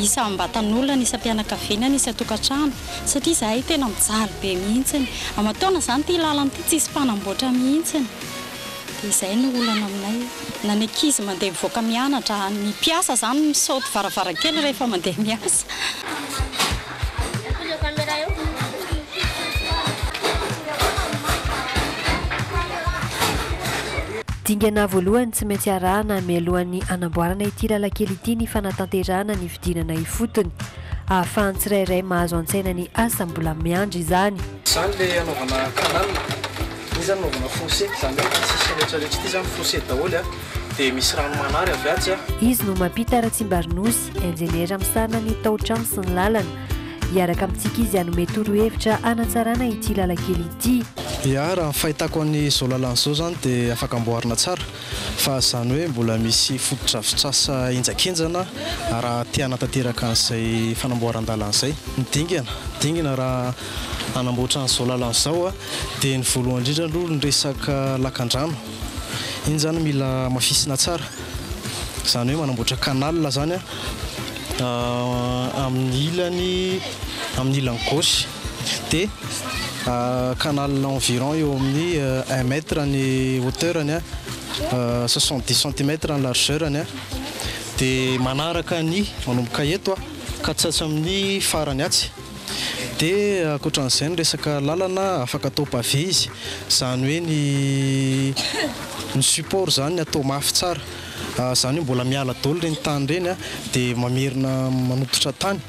isam-batan'olona ny isam-pianakaviana ny isa-tokantrano satria zahay tena mijaly be mihitsiny amataona zany ty lalana ty tsisy mpanamboatra mihitsiny dia izay ny olana aminay na ny ankizy mandeha mivoaka mianatra ny mpiasa zany misaoty varavarankely rehefa mandeha miasa dingana voalohany tsy maintsy arahana mialohan'ny anamboarana ity lalakely ity ny fanatanterahana ny vidinana ifotony ahafahany tsirairay mahazo an-tsaina ny asa mbola miandry izany zany le anaovana kanalina iny zany anaovana fossé zany sisy rehetrarehetra ity zany fossé daholo dia misy rano manary avy atsy izy no mampita Ratsimbarnosy enjeniera misarana ny tao-trano sy ny lalana hiaraka amintsika izy hanome torohevitra hanatsarana ity lalakely ity ia raha fahitako an'izao lalana izao zany dia afaka amboarina tsara fa zany hoe mbola misy fotodrafitrasa injakenjana raha tiana tanteraka an'izay fanamboaran-dalana izay midingana raha anamboatra an'izao lalana izao dia ny voalohany indrindra aloha ny resaka lakan-drano iny zany mila mafisina tsara zany hoe manamboatra kanalina zany amin'ny ilany gauche dia canal environ eo amin'ny 1 mètre ny hauteurany 70 cm ny largeurany dia manaraka ny manomboka eto ka tsatsa amin'ny farany atsy dia ankoatran'izay ny resaka lalana afaka atao pavé izy zany hoe ny support zany atao mafy tsara zany hoe mbola miala daholo reny tany reny dia mamerina manototra tany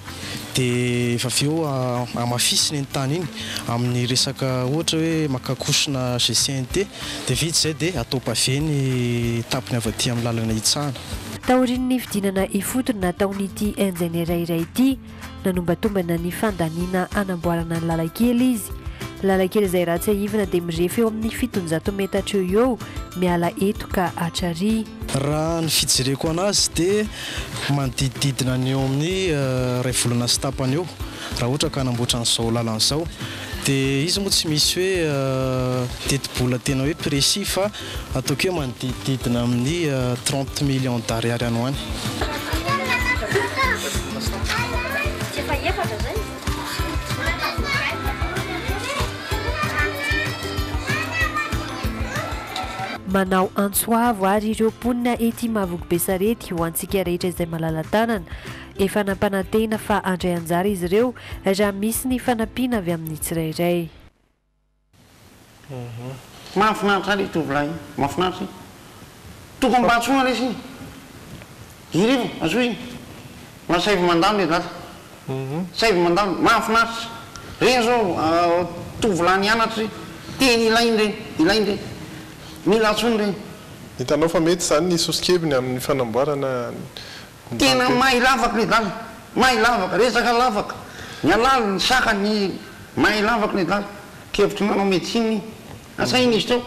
dia efa avy eo amafisiny ny tany iny amin'ny resaka ohatra hoe makakosina GCNT dia vita izay dia atao pavé ny tapony avy aty amin'ny lalana itsahana taorian'ny fidinana ifotony nataon'ity enjeniera iray ity nanombatomana ny fandaniana anamboarana ny lalakely izy lalakely izay ratsy aivana dia mirefy eo amin'ny 700 metatra eo miala eto ka hatrary raha ny fijereko anazy dia manodidididina ny eo amin'ny ray volana sy tapany eo raha ohatra ka anamboatra an'izao lalana izao dia izy moa tsy misy hoe teti-bola tena hoe précis fa ataoko hoe manodidididina amin'ny 30 millions d'ariary any hoany manao antsoavo ary ireo mponina ety mahavoky be sarety ho antsika rehetra izay malala-tanana efa nampanantena fa andray anjara izy ireo raha misy ny fanampiana avy amin'ny tsirairay mahafinaritra ary tovolahy mahafinaritra tokony mba atsoina lesy iny irivo azo iny mba saivy mandalo le dala saivy mandalo mahafinaritra reny zao tovolahy nianatra teny ilainy reny ilainy reny mila atsony reny hitanao fa mety zany ny sosikeviny amin'ny fanamboarana tena mahay lavaka le dala mahay lavaka resaka lavaka ny alala ny saka ny mahay lavaka le dala kevitry manao médecine asa iny izy teo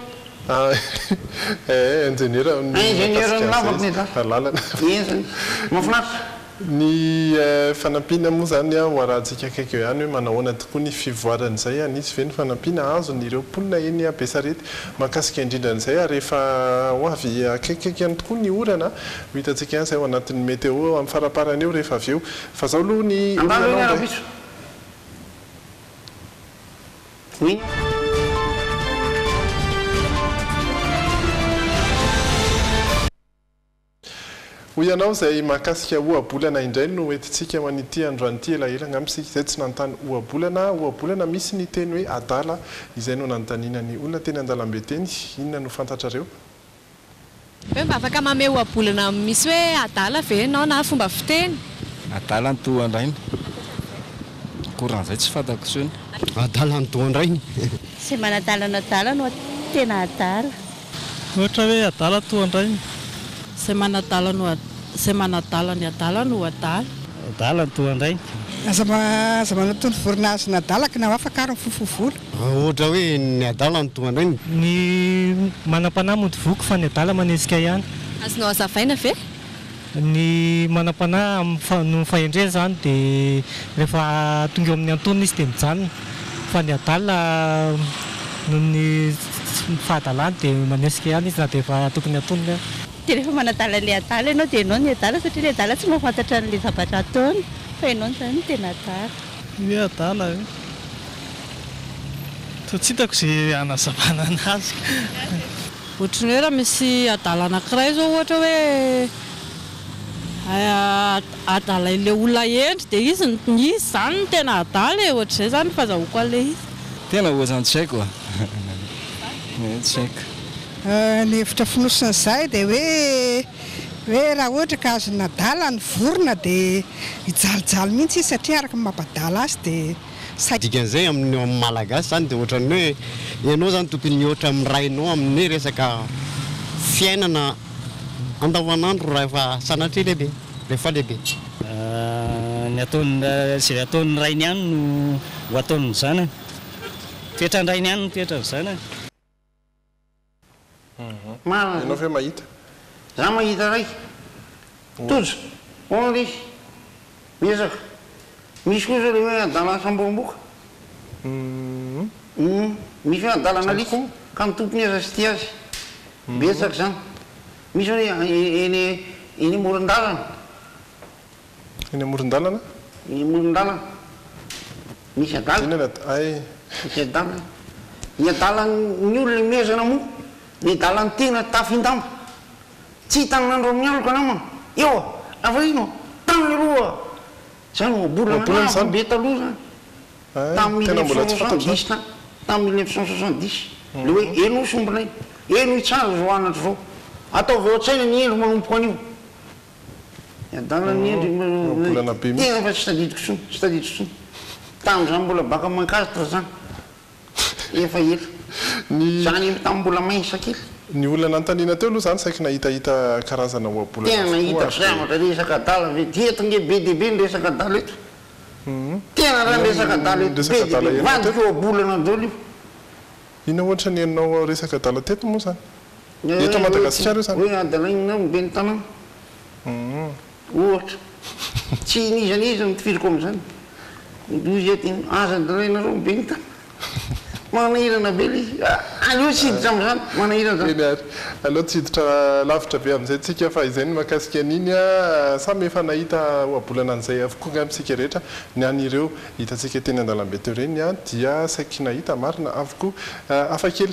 ingénieur ny lavaka le dala ezany mahafinaritra ny fanampiana moa zany hoarantsika akaiky eo ihany hoe manahoana tokoa ny fivoaran'izay anisy ve ny fanampiana azony ireo mponina eny Besarety mahakasika indrindran'izay rehefa ho avy akaikikaiky ihany tokoa ny orana ho hitantsika ihany izay ao anatin'ny météo amin'ny faraparany eo rehefa avy eo fa zao aloha ny hoy ianao izay mahakasika ohabolana indray no entintsika ho an'ity androanyity elaela ngamsika izay tsy nanontany ohabolana misy ny teny hoe adala izay no nanontaniana ny olona teny an-dalambe teny inona no fantatrareo hoe mba afaka mame ohabolana misy hoe adala ve anao na fomba fiteny adala ny tohandrainy koran'izay tsy fantako sony adala ny tohandrainy sy manadalanadala no tena adala ohatra hoe adala tohandrainy sy manadala ny adala no adala adala ny tohandrainy aza manatony vorinazy nadalaka na afaka ary fofovola ohatra hoe ny adala ny tohandrainy ny manam-panahy mody voky fa ny adala manesika ihany azonao azavaina ve ny manam-panahy no fahendrena zany dia rehefa tonga eo amin'ny antonina izy dia mijanona fa ny adala no ny fahadalany dia manesika ihany izy na dia efa tokony antonina dia rehefa manadala le adala ianao dia ianao ny adala satria le adala tsy mahafantatra n'le zavatra ataony fa ianao zany no tena adala hoe adala tsy hitako izay anazavana anazy ohatry ny hoe raha misy adala anankiray zao ohatra hoe adala ile olona endry dia izy zany no tena adala e ohatr'izay zany fahazahoako an'le izy tena ohatrany tsy haiko tsy haiko ny hevitra finosin'izay dia hoe raha ohatra ka azo nadala ny vorona dia hijalijaly mihitsy izy satria araka mampabadala azy dia dikan'izay amin'ny malagasy zany dia ohatrany hoe ianao zany tokony mihoatra amin'ny rainao amin'ny resaka fiainana andavanandro rehefa sanatria lehibe rehefa lehibe ny zay ataon'ny rainy ihany no ho ataon'ny zanany toetran-drainy ihany no toetran'ny zanany ianao ve mahita za mahita ray tojo ona izy miezaka misy koa zao le hoe adala samboromboka misy hoe adala analika ka mitompony aza sy ty azy betsaka zany misy hoe eny amoron-dalana eny amoron-dalana eny amoron-dalana misy adala misy adala ny adala ny olona mezana moa ny adala ny tena tafindamba tsy hitananandro amin'ny aloko anamana eo avarino taminy aloha zany obolana na be taloha zany tamin'ny 1970 tamin'ny 1970 le hoe eno sombonay eno itsara zao anatra zao atao vaotsaina ny endro manompoka an'io adala ny endry tena fa tsy tadidiko sony tamin'izany mbola baka mankasitra zany efa ela zany tamin'ny mbola maisakely ny olona nanontaniana teo aloha zany saiky nahitahita karazana ohabolana tena nahita zavatra resaka adala ve dientinge be deaibe ny resaka adala eto tena raha resaka adala eto be deaibe vadika ohabolana daholo io ina ohatra ny anao resaka adala teto moa zany eto Madagasikara io zany hoe adalainina be ny tanàna ohatra tsy nizaniza mitifiriko am'izany dozy ety aza adalaina reo be ny tanàna manahirana be izy aleo tsy hiditra am'izany manahirana zany aloha tsy hiditra lavitra be amin'izay tsika fa izay ny makasika an'iny a samy efa nahita ohabolana an'izay avokoa ngamitsika rehetra ny an'ireo hitantsika teny an-dalambe teo reny a dia saiky nahita marina avokoa afakely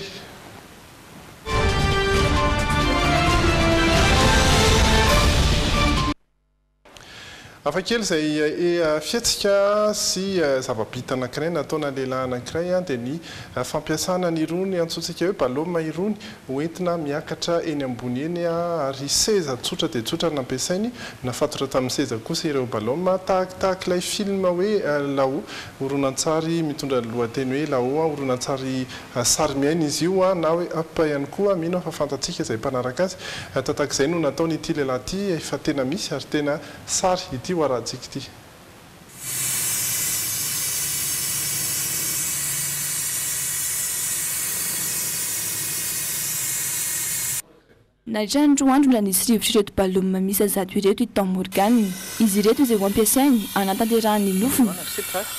afakely izay fiatsika sy zava-bita anankiray nataona lehilahy anankiray dia ny fampiasana ny irony antsointsika hoe baloma irony hoentina miakatra eny ambony eny ary seza tsotra dia tsotra nampiasainy nafatotra tamin'ny seza kosa ireo baloma tahakitahaka ilay film hoe lao horonan-tsary mitondra lohateny hoe lao horonan-tsary sary miaina izy io na hoe up ihany koa mino fa fantatsika izay mpanaraka azy tatak'izay no nataony ity lehilahy ity efa tena misy ary tena sary ity waratsika ity nandritra andro andro mbola nisy rivotra ireto baloma misy azato ireto i Tom Morgan izy ireto izay ho ampiasainy anatanterahany nofony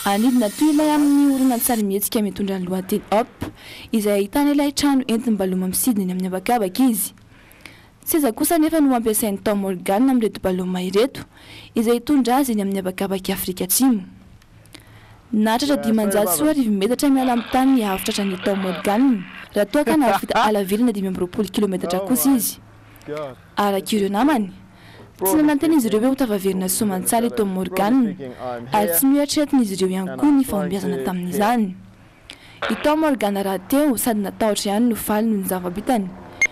anidina toy ilay amin'ny horonan-tsary mihetsika mitondra ny lohateny op izay ahitana ilay trano entin'ny baloma misidina amin'ny habakabaka izy seza kosa nefa no ampiasain'ny Tom Morgan amin'ireto baloma ireto izay hitondra azy eny amin'ny habakabaka Afrika Atsimo natratra 500 metatra miala amin'ny tany ny hafitra ny Tom Morgan raha toa ka nahavita alavelona 520 kilometatra kosa izy araka ireo namany tsy nananten'izy ireo hoe ho tavaverina soamantsara eto Morgan ary tsy mioatretin'izy ireo ihany koa ny fahombiazana tamin'izany. Itao Morgan raha teo sady natahotra ihany no faly noho ny zava-bitany.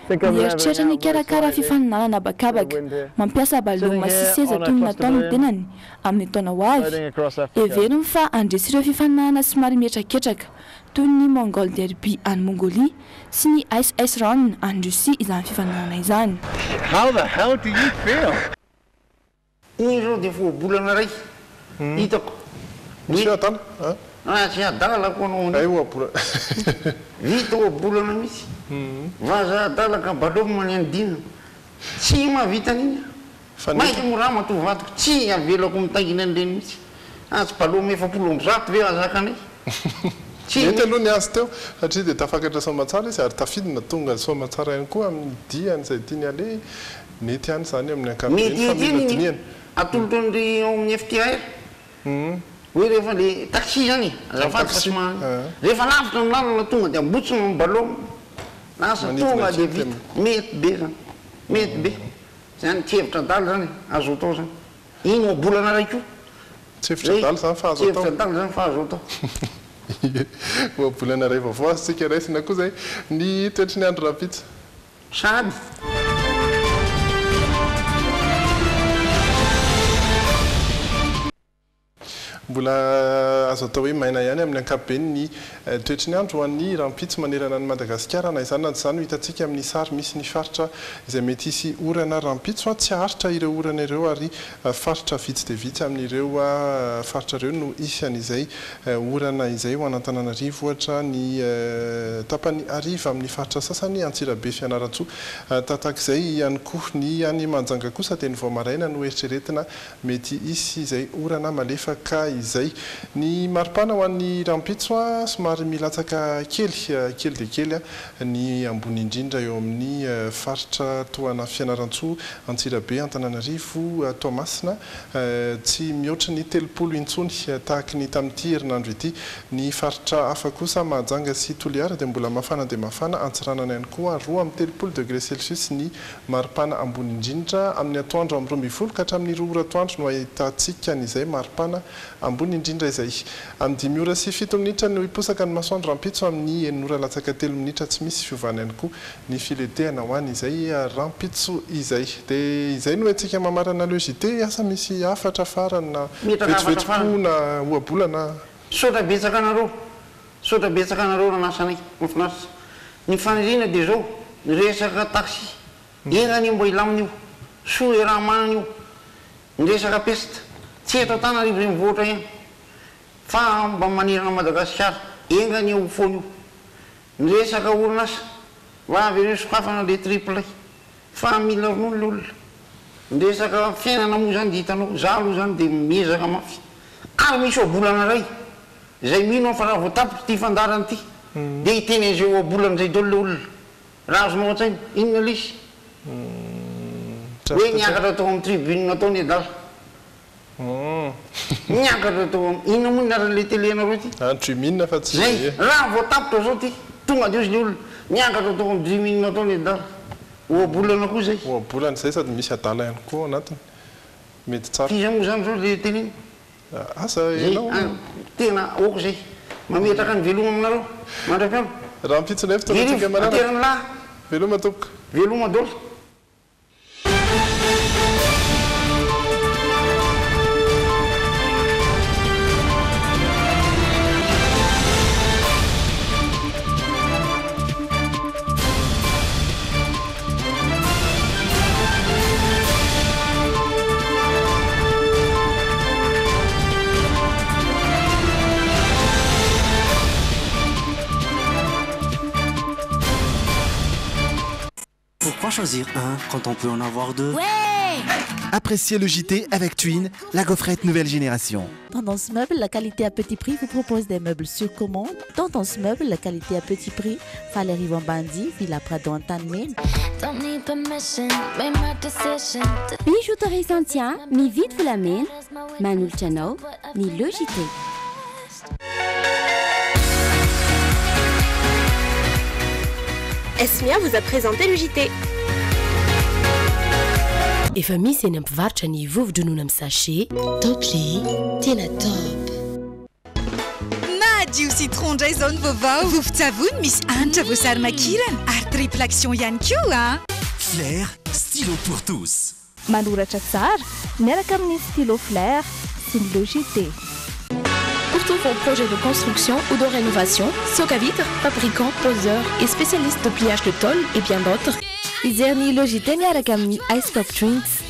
Mieritreritra ny karakara fifaninanana habakabaka, mampiasa baloma sy seza toy ny natao ny tenany amin'ny taona ho avy. Heveriny fa andresy ireo fifaninanana somary mihetraketraka toy ny Mongol Derby any Mongolia sy ny SS Ron any Russie izany fifaninanana izany. How the hell do you feel? Iny zao dia voabolana ray hitako. Misy atana? Tsy adala ko anao. Ay voabola. Vita voabolana mihitsy. Vaza adala ka baloma ny andina. Tsy mahavita an'iny. Maika morama to vatoko tsy avelako mitangina an'ireny mihitsy. Tsy baloma 700 ve azakanay. Mety aloha ny azy teo satria dia tafakatra soamantsara izy ary tafidina tonga soamantsara ihany koa amin'ny diany izay tiany ale mety ihany izany amin'ny ankapobeny fa mila dinihana. Atolotra ny ao amin'ny FTR. Hoe rehefa le taxi zany azafady fa somary rehefa lavitra ny lalana tonga dia ambotsina amin'ny baloma lasa tonga dia vita mety be zany mety be zany tsy hevitra adala zany azo atao zany iny oabolana ray koa tsy hevitra adala zany fa azo atao. Tsy hevitra adala zany fa azo atao. Oabolana ray vaovao asitsika raisina koa zay ny toetry ny andro rapitsa sady mbola azo atao hoe maina ihany amin'ny ankapobeny ny toetry ny andro ho an'ny rampitso manerana ny Madagasikara na izany na tsy izany ho hitantsika amin'ny sary misy ny faritra izay mety hisy orana rampitso tsy haharitra ireo orana ireo ary faritra vitsy dia vitsy amin'ireo faritra ireo no isy an'izay orana izay ho an'Antananarivo ohatra ny tapany ariva amin'ny faritra sasany Antsirabe Fianaratsoa tatak'izay ihany koa ny any Manjanga kosa dia ny Voamaraina no eritreretina mety isy izay orana malefaka izay ny maripana ho an'ny rampitso somary milatsaka kely dia kely ny ambony indrindra eo amin'ny faritra toana Fianarantsoa Antsirabe Antananarivo Toamasina tsy mihoatra ny 30 intsony tahaka ny tamin'ity herinandro ity ny faritra hafa kosa Mahajanga sy Toliara dia mbola mafana dia mafana Antsiranana ihany koa 2 amin'ny 30 degré Celsius ny maripana ambony indrindra amin'ny atoandro amin'ny 12 ka hatramin'ny 2 ora atoandro no ahitantsika n'izay maripana ambony indrindra izay amin'ny 5 ora sy 7 minitra no hiposaka ny masoandro rampitso amin'ny 9 ora latsaka 3 minitra tsy misy fiovana ihany koa ny filetehana ho any izay rampitso izay dia izay no antsika mamarana logité asa misy afatra farany na vetsivetsiko na oabolana sotra betsaka anareo ranasanay mafinaritra ny faniriana dia zao ny resaka taxi enany mbo ilamina io soa e raha manana io ny resaka peste tsy eto Antananarivo izay mivoatra ihany fa mba manerana Madagasikara engany eo foana io ny resaka orinasa vavy ireo sokafana le triple fa mila ronono le olona ny resaka fiainana moa zany dia hitanao za aloha zany dia miezaka mafy ary misy oabolana ray izay mino fa raha voatapitra ty fandarana ity dia hiteny izay oabolana izay dolo le olona raha azonao an-tsaina inona lisy hoe niakatra tao amin'ny tribune natao ny adala niakatra tao inona moa niarale télé anareo ty tribune fa tsy zay raha voatapitra zao ty tonga dia ozy le olona niakatra tao amin'ny tribune natao ny adala oabolana koa zay oabolana zay sady misy adala ihany koa anatiny mety tsara fiza moa zany zao le télé asa enao tena oko zay mametraka ny veloma aminareo mandram-piano raha mpitso nefa tonatsika manana aterany lahy veloma topoka veloma dolo. Pourquoi choisir un quand on peut en avoir deux? Ouais! Appréciez le JT avec Twin, la gaufrette nouvelle génération. Tendance Meuble, la qualité à petit prix, vous propose des meubles sur commande. Tendance Meuble, la qualité à petit prix, Valérie Wambandi, Villa Prado Antanmen. Bijouterie Santia, mi vite vous l'amène. Manul Chano, ni le JT. Esmia vous a présenté le JT. efa misy eny ampivarotra ny vovo-dronono amin'ny sachet Topli tena top. Madio citron ndray zao ny vaovao. Vovo-tsavony misy hanitra voasary makirana ary triple action ihany koa. Flair, stylo pour tous. Manoratra tsara miaraka amin'ny stylo Flair, c'est une logité. Pour tous vos projets de construction ou de rénovation, Socavitre, fabricant, poseur et spécialiste de pliage de tôle et bien d'autres. Izerny logité miaraka amin'ny Ice Pop Drinks.